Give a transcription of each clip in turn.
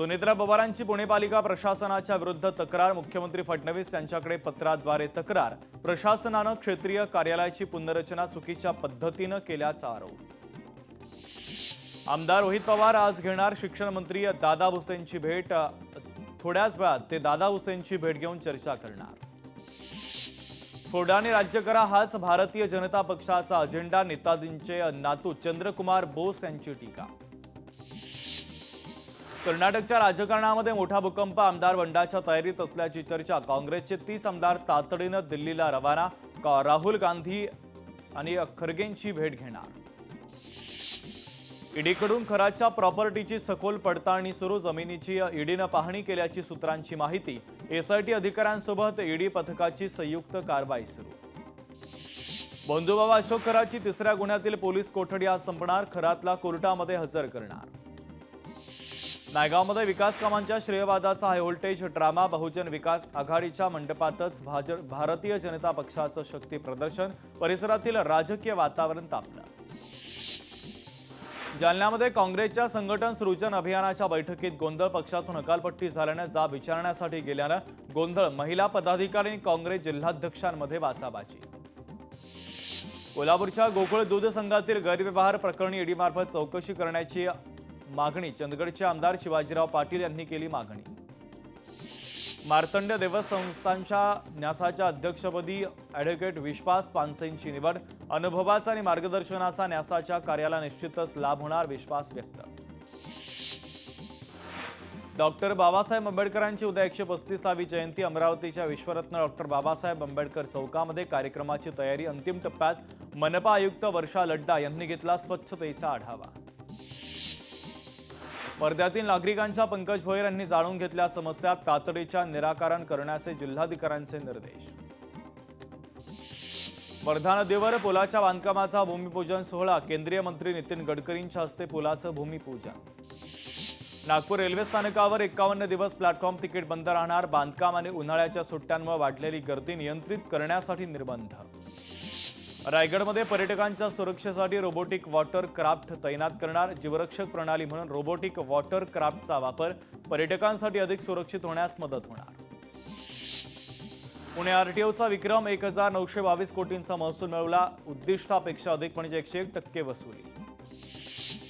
सुनेत्रा पवारांची पुणे पालिका प्रशासनाच्या विरुद्ध तक्रार। मुख्यमंत्री फडणवीस यांच्याकडे पत्राद्वारे तक्रार। प्रशासनाने क्षेत्रीय कार्यालयाची पुनर्रचना चुकीच्या पद्धतीने केल्याचा आरोप। आमदार रोहित पवार आज घेणार शिक्षण मंत्री दादा भुसेंची भेट। थोड्याच वेळात ते दादा भुसेंची भेट घेऊन चर्चा करणार। फोडाने राज्य करा हाच भारतीय जनता पक्षाचा अजेंडा। नेताजींचे नातू चंद्रकुमार बोस यांची टीका। कर्नाटकच्या राजकारणामध्ये मोठा भूकंप। आमदार बंडाच्या तयारीत असल्याची चर्चा। काँग्रेसचे 30 आमदार तातडीने दिल्लीला रवाना। राहुल गांधी आणि खरगेंची भेट घेणार। ईडीकडून खराच्या प्रॉपर्टीची सखोल पडताळणी सुरू। जमिनीची ईडीने पाहणी केल्याची सूत्रांची माहिती। एसआयटी अधिकाऱ्यांसोबत ईडी पथकाची संयुक्त कारवाई सुरू। बंधुबाबा अशोक खराची तिसऱ्या गुन्ह्यातील पोलीस कोठडी आज संपणार। खरातला कोर्टामध्ये हजर करणार। नायगावमध्ये विकास कामांच्या श्रेयवादाचा हाय व्होल्टेज ड्रामा। बहुजन विकास आघाडीच्या मंडपातच भारतीय जनता पक्षाचं शक्ती प्रदर्शन। परिसरातील राजकीय वातावरण तापलं। जालन्यामध्ये काँग्रेसच्या संघटन सृजन अभियानाच्या बैठकीत गोंधळ। पक्षातून हकालपट्टी झाल्याने जाब विचारण्यासाठी गेल्यानं गोंधळ। महिला पदाधिकारी आणि काँग्रेस जिल्हाध्यक्षांमध्ये वाचाबाची। कोल्हापूरच्या गोकुळ दूध संघातील गैरव्यवहार प्रकरणी ईडीमार्फत चौकशी करण्याची मागणी चंदगडचे आमदार शिवाजीराव पाटील यांनी केली मागणी। मार्तंड देवस्थानच्या न्यासाच्या अध्यक्षपदी ॲडव्होकेट विश्वास पानसेंची निवड। अनुभवाचा आणि मार्गदर्शनाचा न्यासाच्या कार्याला निश्चितच लाभ होणार, विश्वास व्यक्त। डॉक्टर बाबासाहेब आंबेडकरांची उद्या 135वी जयंती। अमरावतीच्या विश्वरत्न डॉक्टर बाबासाहेब आंबेडकर चौकामध्ये कार्यक्रमाची तयारी अंतिम टप्प्यात। मनपा आयुक्त वर्षा लड्डा यांनी घेतला स्वच्छतेचा आढावा। वर्ध्यातील नागरिकांच्या पंकज भोयर यांनी जाणून घेतल्या समस्या। तातडीच्या निराकरण करण्याचे जिल्हाधिकाऱ्यांचे निर्देश। वर्धा नदीवर पुलाच्या बांधकामाचा भूमिपूजन सोहळा। केंद्रीय मंत्री नितीन गडकरींच्या हस्ते पुलाचं भूमिपूजन। नागपूर रेल्वे स्थानकावर 51 दिवस प्लॅटफॉर्म तिकीट बंद राहणार। बांधकाम आणि उन्हाळ्याच्या सुट्ट्यांमुळे वाढलेली गर्दी नियंत्रित करण्यासाठी निर्बंध। रायगडमध्ये पर्यटकांच्या सुरक्षेसाठी रोबोटिक वॉटर क्राफ्ट तैनात करणार। जीवरक्षक प्रणाली म्हणून रोबोटिक वॉटर क्राफ्टचा वापर पर्यटकांसाठी अधिक सुरक्षित होण्यास मदत होणार। पुणे आरटीओचा विक्रम 1922 कोटींचा महसूल मिळवला। उद्दिष्टापेक्षा अधिक म्हणजे 101% वसुली।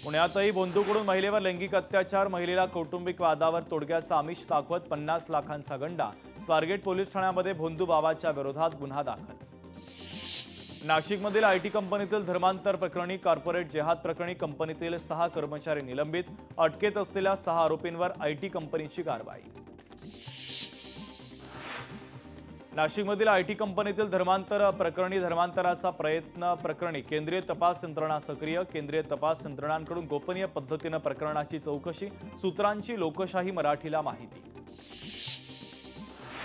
पुण्यातही बंधूकडून महिलेवर लैंगिक अत्याचार। महिलेला कौटुंबिक वादावर तोडग्याचा आमिष दाखवत 50 लाखांचा गंडा। स्वारगेट पोलीस ठाण्यामध्ये बंधुबाबाच्या विरोधात गुन्हा दाखल। नाशिकमधील आयटी कंपनीतील धर्मांतर प्रकरणी कॉर्पोरेट जेहाद प्रकरणी कंपनीतील 6 कर्मचारी निलंबित। अटकेत असलेल्या 6 आरोपींवर आयटी कंपनीची कारवाई। नाशिकमधील आयटी कंपनीतील धर्मांतर प्रकरणी धर्मांतराचा प्रयत्न प्रकरणी केंद्रीय तपास यंत्रणा सक्रिय। केंद्रीय तपास यंत्रणांकडून गोपनीय पद्धतीने प्रकरणाची चौकशी। सूत्रांची लोकशाही मराठीला माहिती।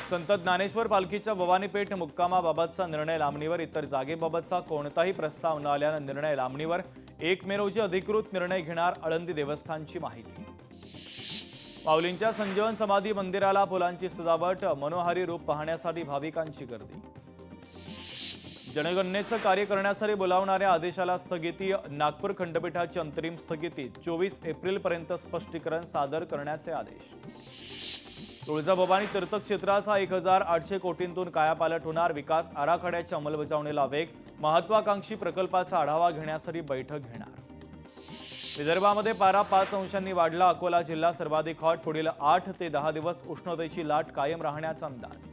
संत ज्ञानेश्वर पालखीच्या भवानीपेठ मुक्कामाबाबतचा निर्णय लांबणीवर। इतर जागेबाबतचा कोणताही प्रस्ताव न आल्याने निर्णय लांबणीवर। 1 मे रोजी अधिकृत निर्णय घेणार आळंदी देवस्थानची माहिती। माऊलींच्या संजीवन समाधी मंदिराला फुलांची सजावट। मनोहारी रूप पाहण्यासाठी भाविकांची गर्दी। जनगणनेचं कार्य करण्यासाठी बोलावणाऱ्या आदेशाला स्थगिती। नागपूर खंडपीठाची अंतरिम स्थगिती। 24 एप्रिलपर्यंत स्पष्टीकरण सादर करण्याचे आदेश। तुळजाभवानी तीर्थक्षेत्राचा 1800 कोटींतून कायापालट होणार। विकास आराखड्याच्या अंमलबजावणीला वेग। महत्वाकांक्षी प्रकल्पाचा आढावा घेण्यासाठी बैठक घेणार। विदर्भामध्ये पारा 5 अंशांनी वाढला। अकोला जिल्हा सर्वाधिक हॉट। पुढील 8 ते 10 दिवस उष्णतेची लाट कायम राहण्याचा अंदाज।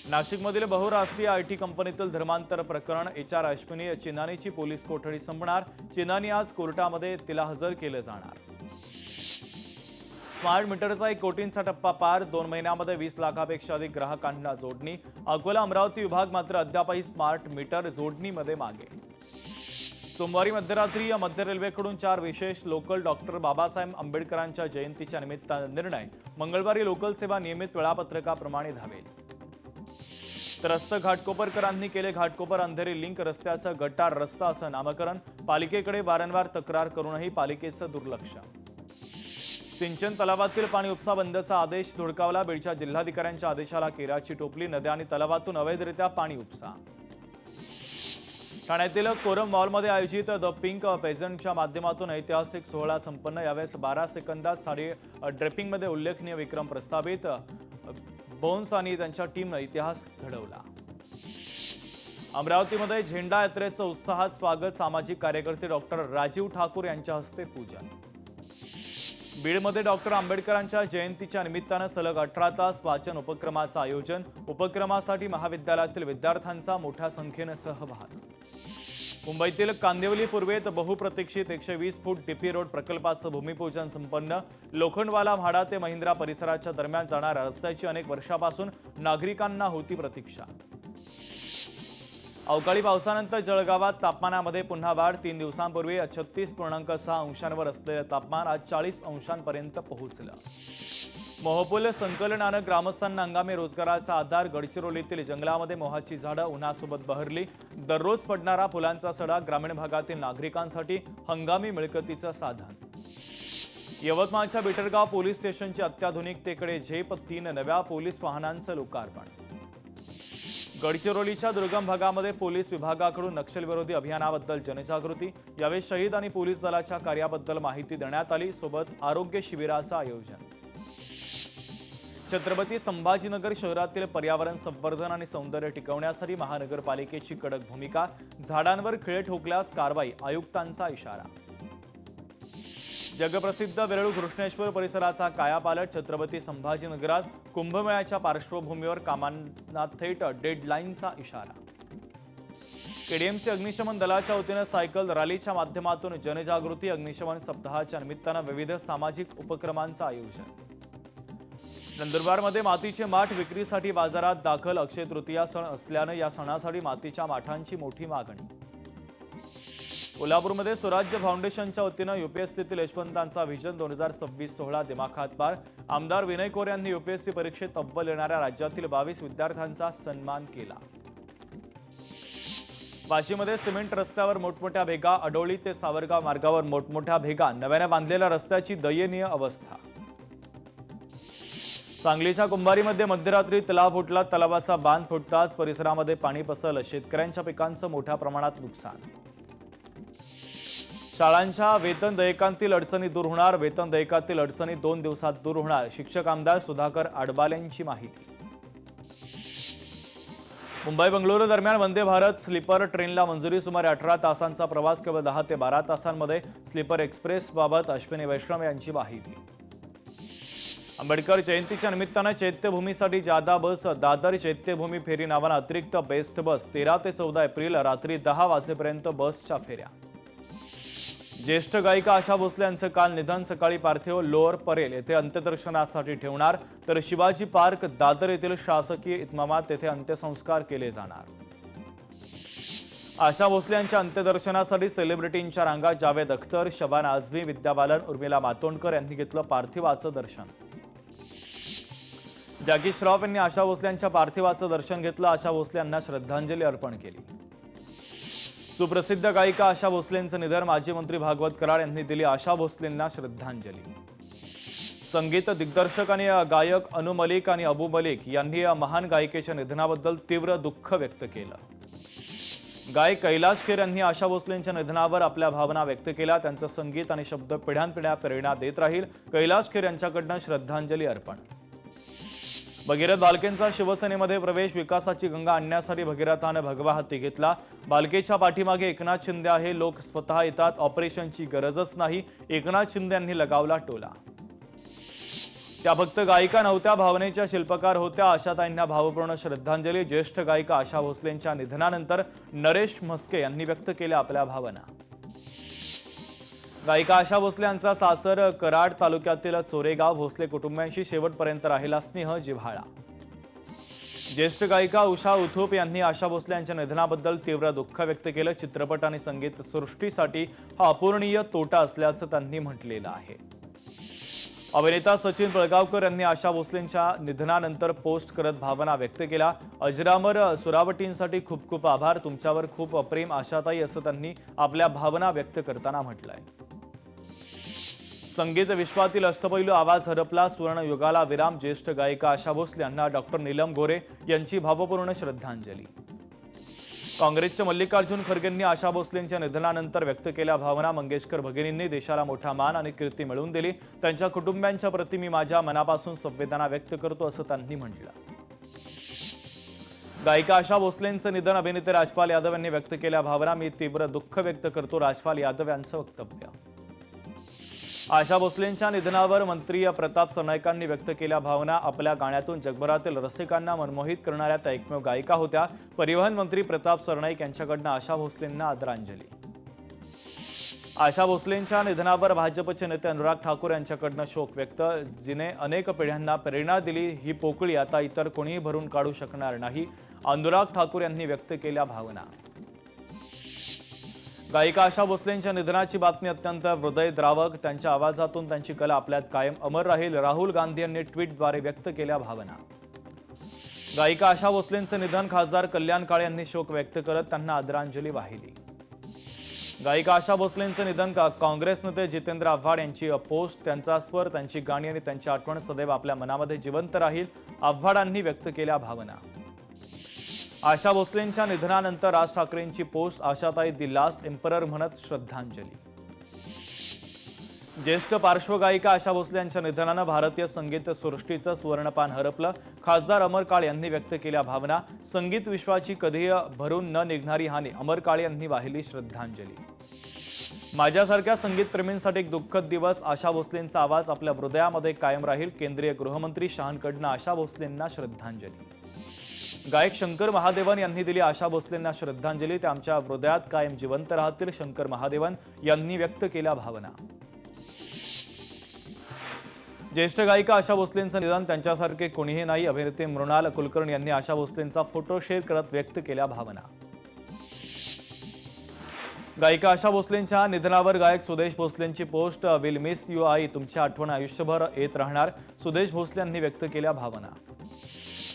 नाशिकमधील बहुराष्ट्रीय आयटी कंपनीतील धर्मांतर प्रकरण। HR अश्विनी चिनानीची पोलीस कोठडी संपणार। चिनानी आज कोर्टामध्ये तिला हजर केलं जाणार। स्मार्ट मीटरचा 1 कोटींचा टप्पा पार। 2 महिन्यामध्ये 20 लाखापेक्षा अधिक ग्राहकांना जोडणी। अकोला अमरावती विभाग मात्र अद्यापही स्मार्ट मीटर जोडणीमध्ये मागे। सोमवारी मध्यरात्री मध्य रेल्वेकडून 4 विशेष लोकल। डॉक्टर बाबासाहेब आंबेडकरांच्या जयंतीच्या निमित्ताने निर्णय। मंगळवारी लोकल सेवा नियमित वेळापत्रकाप्रमाणे धावेल। त्रस्त घाटकोपरकरांनी केले घाटकोपर अंधेरी लिंक रस्त्याचं गटार रस्ता असं नामकरण। पालिकेकडे वारंवार तक्रार करूनही पालिकेचं दुर्लक्ष। सिंचन तलावातील पाणी उपसा बंदचा आदेश धुडकावला। बीडच्या जिल्हाधिकाऱ्यांच्या आदेशाला केराची टोपली। नद्या आणि तलावातून अवैधरित्या पाणी उपसा। ठाण्यातील कोरम मॉलमध्ये आयोजित द पिंक पेझंटच्या माध्यमातून ऐतिहासिक सोहळा संपन्न। यावेळेस 12 सेकंदात साडी ड्रेपिंगमध्ये उल्लेखनीय विक्रम प्रस्थापित। बोन्स आणि त्यांच्या टीमनं इतिहास घडवला। अमरावतीमध्ये झेंडा यात्रेचं उत्साहात स्वागत। सामाजिक कार्यकर्ते डॉक्टर राजीव ठाकूर यांच्या हस्ते पूजन। बीडमध्ये डॉक्टर आंबेडकरांच्या जयंतीच्या निमित्तानं सलग 18 तास वाचन उपक्रमाचं आयोजन। उपक्रमासाठी महाविद्यालयातील विद्यार्थ्यांचा मोठ्या संख्येनं सहभाग। मुंबईतील कांदिवली पूर्वेत बहुप्रतीक्षित 120 फूट डीपी रोड प्रकल्पाचं भूमिपूजन संपन्न। लोखंडवाला म्हाडा ते महिंद्रा परिसराच्या दरम्यान जाणाऱ्या रस्त्याची अनेक वर्षापासून नागरिकांना होती प्रतीक्षा। अवकाळी पावसानंतर जळगावात तापमानामध्ये पुन्हा वाढ। 3 दिवसांपूर्वी 36.6 अंशांवर असलेलं तापमान आज 40 अंशांपर्यंत पोहोचलं। मोहपूल संकलनानं ग्रामस्थांना हंगामी रोजगाराचा आधार। गडचिरोलीतील जंगलामध्ये मोहाची झाडं उन्हासोबत बहरली। दररोज पडणारा फुलांचा सडा ग्रामीण भागातील नागरिकांसाठी हंगामी मिळकतीचं साधन। यवतमाळच्या बिटरगाव पोलीस स्टेशनची अत्याधुनिक टेकडे झेप। 3 नव्या पोलीस वाहनांचं लोकार्पण। गडचिरोलीच्या दुर्गम भागामध्ये पोलीस विभागाकडून नक्षलविरोधी अभियानाबद्दल जनजागृती। यावेळी शहीद आणि पोलीस दलाच्या कार्याबद्दल माहिती देण्यात आली। सोबत आरोग्य शिबिराचं आयोजन। छत्रपती संभाजीनगर शहरातील पर्यावरण संवर्धन आणि सौंदर्य टिकवण्यासाठी महानगरपालिकेची कडक भूमिका। झाडांवर खिळे ठोकल्यास कारवाई, आयुक्तांचा इशारा। जगप्रसिद्ध वेरूळ घृष्णेश्वर परिसराचा कायापालट। छत्रपती संभाजीनगरात कुंभमेळ्याच्या पार्श्वभूमीवर कामांना थेट डेडलाईनचा इशारा। केडीएमसी अग्निशमन दलाच्या वतीनं सायकल रॅलीच्या माध्यमातून जनजागृती। अग्निशमन सप्ताहाच्या निमित्तानं विविध सामाजिक उपक्रमांचं आयोजन। नंदुरबारमध्ये मातीचे माठ विक्रीसाठी बाजारात दाखल। अक्षय तृतीया सण असल्यानं या सणासाठी मातीच्या माठांची मोठी मागणी। कोल्हापूरमध्ये स्वराज्य फाउंडेशनच्या वतीनं यूपीएससीतील यशवंतांचा व्हिजन 2026 सोहळा दिमाखात पार। आमदार विनय कोरे यांनी यूपीएससी परीक्षेत अव्वल येणाऱ्या राज्यातील 22 विद्यार्थ्यांचा सन्मान केला। वाशीमध्ये सिमेंट रस्त्यावर मोठमोठ्या भेगा। अडोळी ते सावरगाव मार्गावर मोठमोठ्या भेगा। नव्याने बांधलेल्या रस्त्याची दयनीय अवस्था। सांगलीच्या कुंभारीमध्ये मध्यरात्री तलाव फुटला। तलावाचा बांध फुटताच परिसरामध्ये पाणी पसरलं। शेतकऱ्यांच्या पिकांचं मोठ्या प्रमाणात नुकसान। शाळांच्या वेतन देयकांतील अडचणी दूर होणार। वेतन देयकातील अडचणी 2 दिवसात दूर होणार। शिक्षक आमदार सुधाकर आडबालेंची माहिती। मुंबई बंगळुरू दरम्यान वंदे भारत स्लीपर ट्रेनला मंजुरी। सुमारे 18 तासांचा प्रवास केवळ 10 ते 12 तासांमध्ये। स्लीपर एक्सप्रेस बाबत अश्विनी वैष्णव यांची माहिती। आंबेडकर जयंतीच्या निमित्तानं चैत्यभूमीसाठी जादा बस। दादर चैत्यभूमी फेरी नावानं अतिरिक्त बेस्ट बस। 13 ते 14 एप्रिल रात्री 10 वाजेपर्यंत बसच्या फेऱ्या। ज्येष्ठ गायिका आशा भोसले यांचं काल निधन। सकाळी पार्थिव लोअर परेल येथे अंत्यदर्शनासाठी ठेवणार, तर शिवाजी पार्क दादर येथील शासकीय इतमामात येथे अंत्यसंस्कार केले जाणार। आशा भोसले यांच्या अंत्यदर्शनासाठी सेलिब्रिटींच्या रांगा। जावेद अख्तर, शबाना आझमी, विद्या बालन, उर्मिला मातोंडकर यांनी घेतलं पार्थिवाचं दर्शन। जॅकी श्रॉफ यांनी आशा भोसले यांच्या पार्थिवाचं दर्शन घेतलं। आशा भोसले यांना श्रद्धांजली अर्पण केली। सुप्रसिद्ध गायिका आशा भोसलेंचं निधन। माजी मंत्री भागवत कराड यांनी दिली आशा भोसलेंना श्रद्धांजली। संगीत दिग्दर्शक आणि गायक अनु मलिक आणि अबू मलिक यांनी या महान गायिकेच्या निधनाबद्दल तीव्र दुःख व्यक्त केलं। गायक कैलाश खेर यांनी आशा भोसलेंच्या निधनावर आपल्या भावना व्यक्त केल्या। त्यांचं संगीत आणि शब्द पिढ्यानपिढ्या प्रेरणा देत राहील। कैलाश खेर यांच्याकडनं श्रद्धांजली अर्पण। भगीरथ बालकेंचा शिवसेनेमध्ये प्रवेश। विकासाची गंगा आणण्यासाठी भगीरथाने भगवा हाती घेतला। बालकेच्या पाठीमागे एकनाथ शिंदे आहे। लोक स्वतः येतात, ऑपरेशनची गरजच नाही, एकनाथ शिंदे यांनी लगावला टोला। त्या फक्त गायिका नव्हत्या, भावनेच्या शिल्पकार होत्या। आशाताईंना भावपूर्ण श्रद्धांजली। ज्येष्ठ गायिका आशा भोसलेंच्या निधनानंतर नरेश म्हस्के यांनी व्यक्त केल्या आपल्या भावना। गायिका आशा भोसले यांचा सासर कराड तालुक्यातील चोरेगाव। भोसले कुटुंबियांशी शेवटपर्यंत राहिला स्नेह जिव्हाळा। ज्येष्ठ गायिका उषा उथुप यांनी आशा भोसले यांच्या निधनाबद्दल तीव्र दुःख व्यक्त केलं। चित्रपट आणि संगीत सृष्टीसाठी हा अपूर्णीय तोटा असल्याचं त्यांनी म्हटलेलं आहे। अभिनेता सचिन पिळगावकर यांनी आशा भोसलेंच्या निधनानंतर पोस्ट करत भावना व्यक्त केल्या। अजरामर सुरावटींसाठी खूप खूप आभार, तुमच्यावर खूप प्रेम आशाताई, असं त्यांनी आपल्या भावना व्यक्त करताना म्हटलंय। संगीत विश्वातील अष्टपैलू आवाज हरपला, सुवर्ण युगाला विराम। ज्येष्ठ गायिका आशा भोसले यांना डॉक्टर नीलम गोरे यांची भावपूर्ण श्रद्धांजली। काँग्रेसच्या मल्लिकार्जुन खरगेंनी आशा भोसलेंच्या निधनानंतर व्यक्त केलेल्या भावना. मंगेशकर भगिनींनी देशाला मोठा मान आणि कीर्ती मिळवून दिली. त्यांच्या कुटुंबियांच्या प्रती मी माझ्या मनापासून संवेदना व्यक्त करतो असं त्यांनी म्हटलं. गायिका आशा भोसलेंचं निधन. अभिनेते राजपाल यादव यांनी व्यक्त केलेल्या भावना. मी तीव्र दुःख व्यक्त करतो. राजपाल यादव यांचं वक्तव्य. आशा भोसलेंच्या निधनावर मंत्री प्रताप सरनाईकांनी व्यक्त केलेल्या भावना. आपल्या गाण्यातून जगभरातील रसिकांना मनमोहित करणाऱ्या त्या एकमेव गायिका होत्या. परिवहन मंत्री प्रताप सरनाईक यांच्याकडनं आशा भोसलेंना आदरांजली. आशा भोसलेंच्या निधनावर भाजपचे नेते अनुराग ठाकूर यांच्याकडनं शोक व्यक्त. जिने अनेक पिढ्यांना प्रेरणा दिली, ही पोकळी आता इतर कोणीही भरून काढू शकणार नाही. अनुराग ठाकूर यांनी व्यक्त केल्या भावना. गायिका आशा भोसलेंच्या निधनाची बातमी अत्यंत हृदयद्रावक. त्यांच्या आवाजातून त्यांची कला आपल्यात कायम अमर राहील. राहुल गांधी यांनी ट्विटद्वारे व्यक्त केल्या भावना. गायिका आशा भोसलेंचं निधन. खासदार कल्याण काळे यांनी शोक व्यक्त करत त्यांना आदरांजली वाहिली. गायिका आशा भोसलेंचं निधन. काँग्रेस नेते जितेंद्र आव्हाड यांची पोस्ट. त्यांचा स्वर, त्यांची गाणी आणि त्यांची आठवण सदैव आपल्या मनामध्ये जिवंत राहील. आव्हाडांनी व्यक्त केल्या भावना. आशा भोसलेंच्या निधनानंतर राज ठाकरेंची पोस्ट. आशाताई दी लास्ट एम्परर म्हणत श्रद्धांजली. ज्येष्ठ पार्श्वगायिका आशा भोसले यांच्या निधनानं भारतीय संगीत सृष्टीचं सुवर्णपान हरपलं. खासदार अमर काळे यांनी व्यक्त केल्या भावना. संगीत विश्वाची कधीही भरून न निघणारी हानी. अमर काळे यांनी वाहिली श्रद्धांजली. माझ्यासारख्या संगीतप्रेमींसाठी एक दुःखद दिवस. आशा भोसलेंचा आवाज आपल्या हृदयामध्ये कायम राहील. केंद्रीय गृहमंत्री शहांकडनं आशा भोसलेंना श्रद्धांजली. गायक शंकर महादेवन यांनी दिली आशा भोसलेंना श्रद्धांजली. ते आमच्या हृदयात कायम जिवंत राहतील. शंकर महादेवन यांनी व्यक्त केल्या भावना. ज्येष्ठ गायिका आशा भोसलेंचं निधन. त्यांच्यासारखे कोणीही नाही. अभिनेते मृणाल कुलकर्णी यांनी आशा भोसलेंचा फोटो शेअर करत व्यक्त केल्या भावना. गायिका आशा भोसलेंच्या निधनावर गायक सुदेश भोसलेंची पोस्ट. विल मिस यू आई. तुमची आठवण आयुष्यभर येत राहणार. सुदेश भोसले यांनी व्यक्त केल्या भावना.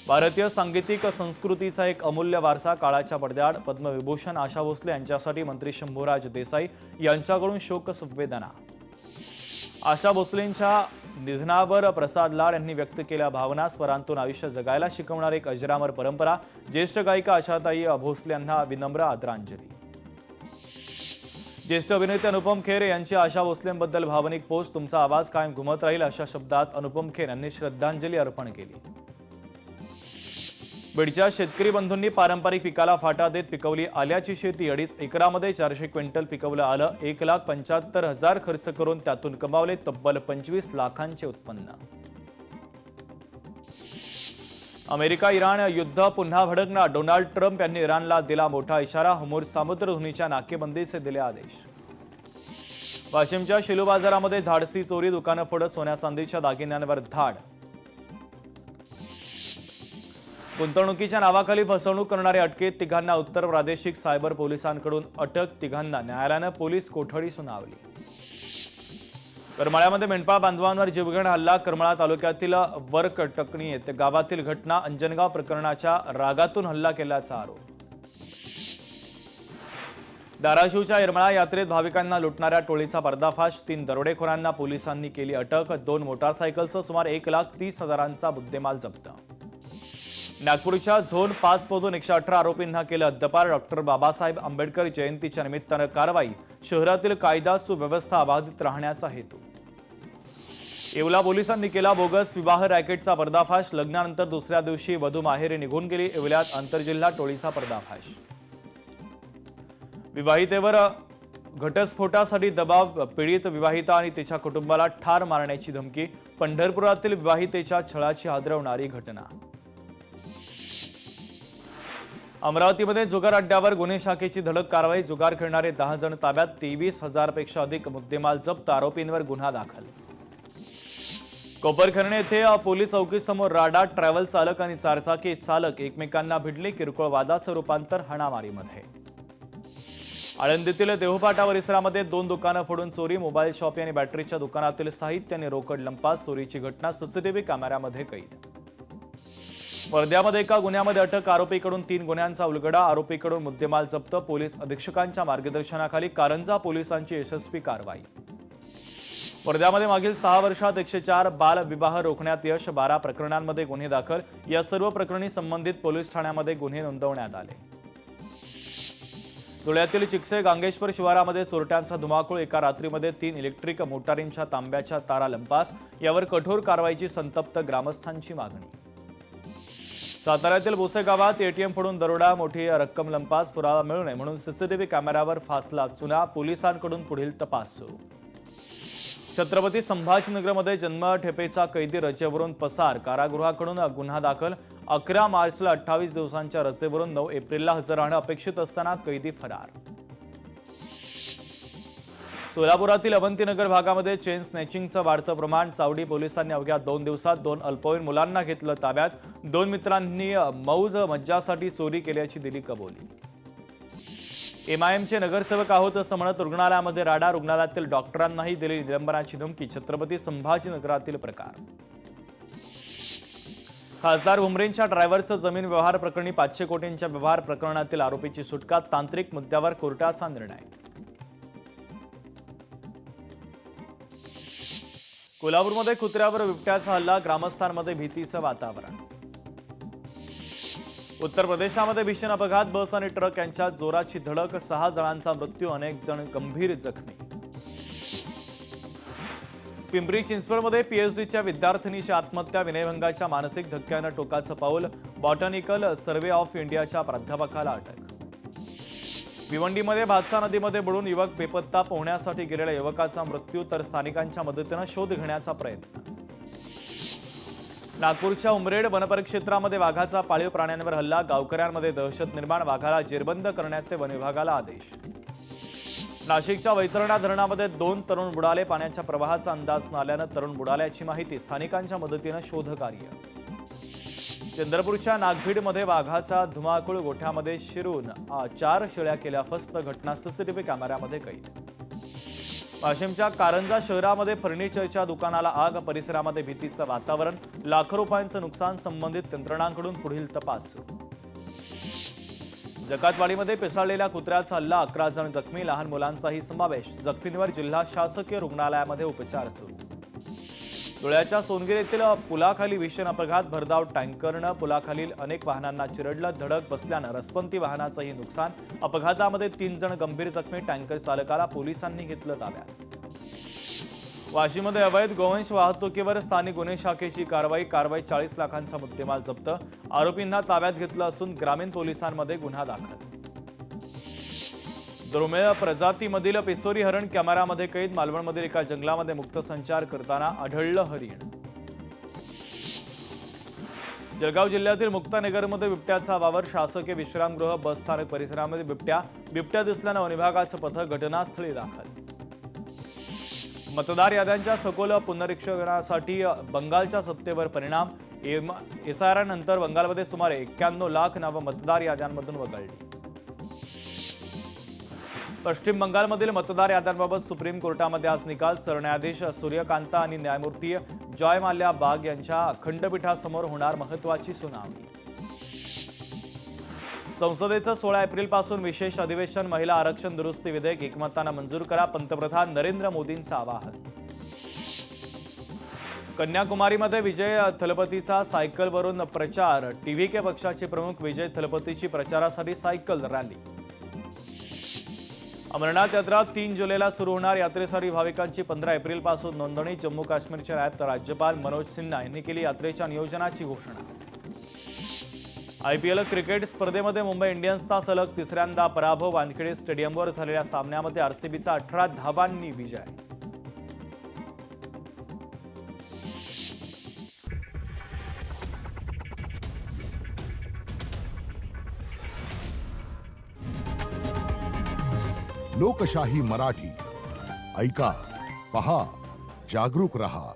भारतीय सांगीतिक संस्कृतीचा एक अमूल्य वारसा काळाच्या पडद्याआड. पद्मविभूषण आशा भोसले यांच्यासाठी मंत्री शंभूराज देसाई यांच्याकडून शोक संवेदना. आशा भोसलेंच्या निधनावर प्रसाद लाड यांनी व्यक्त केल्या भावना. स्वरांतून आयुष्य जगायला शिकवणारी एक अजरामर परंपरा. ज्येष्ठ गायिका आशाताई भोसले यांना विनम्र आदरांजली. ज्येष्ठ अभिनेते अनुपम खेर यांची आशा भोसलेंबद्दल भावनिक पोस्ट. तुमचा आवाज कायम घुमत राहील अशा शब्दात अनुपम खेर यांनी श्रद्धांजली अर्पण केली. बीडच्या शेतकरी बंधूंनी पारंपरिक पिकाला फाटा देत पिकवली आल्याची शेती. 2.5 एकरामध्ये 400 क्विंटल पिकवलं आलं. 1,75,000 खर्च करून त्यातून कमावले तब्बल 25 लाखांचे उत्पन्न. अमेरिका इराण युद्ध पुन्हा भडकणार. डोनाल्ड ट्रम्प यांनी इराणला दिला मोठा इशारा. होर्मुझ सामुद्रधुनीच्या नाकेबंदीचे दिले आदेश. वाशिमच्या शेलू बाजारामध्ये धाडसी चोरी. दुकानं फोडत सोन्या चांदीच्या दागिन्यांवर धाड. गुंतवणुकीच्या नावाखाली फसवणूक करणारे अटकेत. तिघांना उत्तर प्रादेशिक सायबर पोलिसांकडून अटक. तिघांना न्यायालयानं पोलीस कोठडी सुनावली. करमाळ्यामध्ये मेंढपाळ बांधवांवर जीवघेण हल्ला. करमाळा तालुक्यातील वरकटकणी येथे गावातील घटना. अंजनगाव प्रकरणाच्या रागातून हल्ला केल्याचा आरोप. धाराशिवच्या येरमाळा यात्रेत भाविकांना लुटणाऱ्या टोळीचा पर्दाफाश. 3 दरोडेखोरांना पोलिसांनी केली अटक. 2 मोटारसायकलसह सुमारे 1,30,000चा मुद्देमाल जप्त. नागपूरच्या झोन 5 मधून 118 आरोपींना केलं हद्दपार. डॉक्टर बाबासाहेब आंबेडकर जयंतीच्या निमित्तानं कारवाई. शहरातील कायदा सुव्यवस्था अबाधित राहण्याचा हेतू. येवला पोलिसांनी केला बोगस विवाह रॅकेटचा पर्दाफाश. लग्नानंतर दुसऱ्या दिवशी वधू माहेरी निघून गेली. येवल्यात आंतरजिल्हा टोळीचा पर्दाफाश. विवाहितेवर घटस्फोटासाठी दबाव. पीडित विवाहिता आणि तिच्या कुटुंबाला ठार मारण्याची धमकी. पंढरपुरातील विवाहितेच्या छळाची हादरवणारी घटना. अमरावतीमध्ये जुगार अड्ड्यावर गुन्हे शाखेची धडक कारवाई. जुगार खेळणारे 10 जण ताब्यात. 23,000 पेक्षा अधिक मुद्देमाल जप्त. आरोपींवर गुन्हा दाखल. कोपरखैरणे येथे पोलीस चौकीसमोर राडा. ट्रॅव्हल चालक आणि चारचाकी चालक एकमेकांना भिडले. किरकोळ वादाचं रूपांतर हाणामारीमध्ये. आळंदीतील देहूपाटा परिसरामध्ये 2 दुकानं फोडून चोरी. मोबाईल शॉपी आणि बॅटरीच्या दुकानातील साहित्य आणि रोकड लंपास. चोरीची घटना सीसीटीव्ही कॅमेऱ्यामध्ये कैद. वर्ध्यामध्ये एका गुन्ह्यामध्ये अटक. आरोपीकडून 3 गुन्ह्यांचा उलगडा. आरोपीकडून मुद्देमाल जप्त. पोलीस अधीक्षकांच्या मार्गदर्शनाखाली कारंजा पोलिसांची यशस्वी कारवाई. वर्ध्यामध्ये मागील 6 वर्षात 104 बाल विवाह रोखण्यात यश. 12 प्रकरणांमध्ये गुन्हे दाखल. या सर्व प्रकरणी संबंधित पोलीस ठाण्यामध्ये गुन्हे नोंदवण्यात आले. धुळ्यातील चिकसे गांगेश्वर शिवारामध्ये चोरट्यांचा धुमाकूळ, एका रात्रीमध्ये 3 इलेक्ट्रिक मोटारींच्या तांब्याच्या तारा लंपास, यावर कठोर कारवाईची संतप्त ग्रामस्थांची मागणी. साताऱ्यातील बोसे गावात एटीएम फोडून दरोडा, मोठी रक्कम लंपास, पुरावा मिळू नये म्हणून सीसीटीव्ही कॅमेऱ्यावर फासला चुना, पोलिसांकडून पुढील तपास सुरू. छत्रपती संभाजीनगरमध्ये जन्मठेपेचा कैदी रजेवरून पसार, कारागृहाकडून गुन्हा दाखल. 11 मार्चला 28 दिवसांच्या रजेवरून 9 एप्रिलला हजर राहणं अपेक्षित असताना कैदी फरार. सोलापुरातील अवंतीनगर भागामध्ये चेन स्नॅचिंगचं वाढतं प्रमाण, चावडी पोलिसांनी अवघ्या 2 दिवसात 2 अल्पवयीन मुलांना घेतलं ताब्यात. 2 मित्रांनी मौज मज्जासाठी चोरी केल्याची दिली कबुली. एमआयएमचे नगरसेवक आहोत असं म्हणत रुग्णालयामध्ये राडा, रुग्णालयातील डॉक्टरांनाही दिली निलंबनाची धमकी. छत्रपती संभाजीनगरातील प्रकार. खासदार हुमरेंच्या ड्रायव्हरचं जमीन व्यवहार प्रकरणी 500 कोटींच्या व्यवहार प्रकरणातील आरोपीची सुटका, तांत्रिक मुद्द्यावर कोर्टाचा निर्णय. कोल्हापूरमध्ये कुत्र्यावर बिबट्याचा हल्ला, ग्रामस्थांमध्ये भीतीचं वातावरण. उत्तर प्रदेशामध्ये भीषण अपघात, बस आणि ट्रक यांच्यात जोराची धडक, 6 जणांचा मृत्यू, अनेक जण गंभीर जखमी. पिंपरी चिंचवडमध्ये पीएचडीच्या विद्यार्थिनीची आत्महत्या, विनयभंगाच्या मानसिक धक्क्यानं टोकाचं पाऊल, बॉटॅनिकल सर्व्हे ऑफ इंडियाच्या प्राध्यापकाला अटक. भिवंडीमध्ये भातसा नदीमध्ये बुडून युवक बेपत्ता, पोहण्यासाठी गेलेल्या युवकाचा मृत्यू, तर स्थानिकांच्या मदतीनं शोध घेण्याचा प्रयत्न. नागपूरच्या उमरेड वनपरिक्षेत्रामध्ये वाघाचा पाळीव प्राण्यांवर हल्ला, गावकऱ्यांमध्ये दहशत निर्माण, वाघाला जेरबंद करण्याचे वन विभागाला आदेश. नाशिकच्या वैतरणा धरणामध्ये 2 तरुण बुडाले, पाण्याच्या प्रवाहाचा अंदाज न आल्यानं तरुण बुडाल्याची माहिती, स्थानिकांच्या मदतीनं शोधकार्य. चंद्रपूरच्या नागभीडमध्ये वाघाचा धुमाकूळ, गोठ्यामध्ये शिरून 4 शेळ्या केल्या फस्त, घटना सीसीटीव्ही कॅमेऱ्यामध्ये कैद. वाशिमच्या कारंजा शहरामध्ये फर्निचरच्या दुकानाला आग, परिसरामध्ये भीतीचं वातावरण, लाखो रुपयांचं नुकसान, संबंधित यंत्रणांकडून पुढील तपास सुरू. जकातवाडीमध्ये पिसाळलेल्या कुत्र्याचा हल्ला, 11 जण जखमी, लहान मुलांचाही समावेश, जखमींवर जिल्हा शासकीय रुग्णालयामध्ये उपचार सुरू. धुळ्याच्या सोनगीर येथील पुलाखाली भीषण अपघात, भरधाव टँकरनं पुलाखालील अनेक वाहनांना चिरडलं, धडक बसल्यानं रसवंती वाहनाचंही नुकसान, अपघातामध्ये 3 जण गंभीर जखमी, टँकर चालकाला पोलिसांनी घेतलं ताब्यात. वाशीमध्ये अवैध गोवंश वाहतुकीवर स्थानिक गुन्हे शाखेची कारवाई, 40 लाखांचा मुद्देमाल जप्त, आरोपींना ताब्यात घेतलं असून ग्रामीण पोलिसांमध्ये गुन्हा दाखल. दुर्मिळ प्रजातीमधील पिसोरी हरण कॅमेऱ्यामध्ये कैद, मालवणमधील एका जंगलामध्ये मुक्त संचार करताना आढळलं हरिण. जळगाव जिल्ह्यातील मुक्तानगरमध्ये बिबट्याचा वावर, शासकीय विश्रामगृह, बसस्थानक परिसरामध्ये बिबट्या दिसल्यानं वन विभागाचं पथक घटनास्थळी दाखल. मतदार याद्यांच्या सखोल पुनरीक्षणासाठी बंगालच्या सत्तेवर परिणाम, एसआयआर नंतर बंगालमध्ये सुमारे 91 लाख नावं मतदार याद्यांमधून वगळली. पश्चिम बंगालमधील मतदार याद्यांबाबत सुप्रीम कोर्टामध्ये आज निकाल, सरन्यायाधीश सूर्यकांता आणि न्यायमूर्ती जॉय माल्या बाग यांच्या खंडपीठासमोर होणार महत्त्वाची सुनावणी. संसदेचं 16 एप्रिलपासून विशेष अधिवेशन, महिला आरक्षण दुरुस्ती विधेयक एकमतानं मंजूर करा, पंतप्रधान नरेंद्र मोदींचं आवाहन. कन्याकुमारीमध्ये विजय थलपतीचा सायकलवरून प्रचार, टीव्हीके पक्षाचे प्रमुख विजय थलपतीची प्रचारासाठी सायकल रॅली. अमरनाथ यात्रा 3 जुलैला सुरू होणार, यात्रेसाठी भाविकांची 15 एप्रिलपासून नोंदणी. जम्मू काश्मीरचे नायब राज्यपाल मनोज सिन्हा यांनी केली यात्रेच्या नियोजनाची घोषणा. आयपीएल क्रिकेट स्पर्धेमध्ये मुंबई इंडियन्सचा सलग 3ऱ्यांदा पराभव, वानखेडे स्टेडियमवर झालेल्या सामन्यामध्ये आरसीबीचा 18 धावांनी विजय. लोकशाही मराठी ऐका, पहा, जागरूक रहा.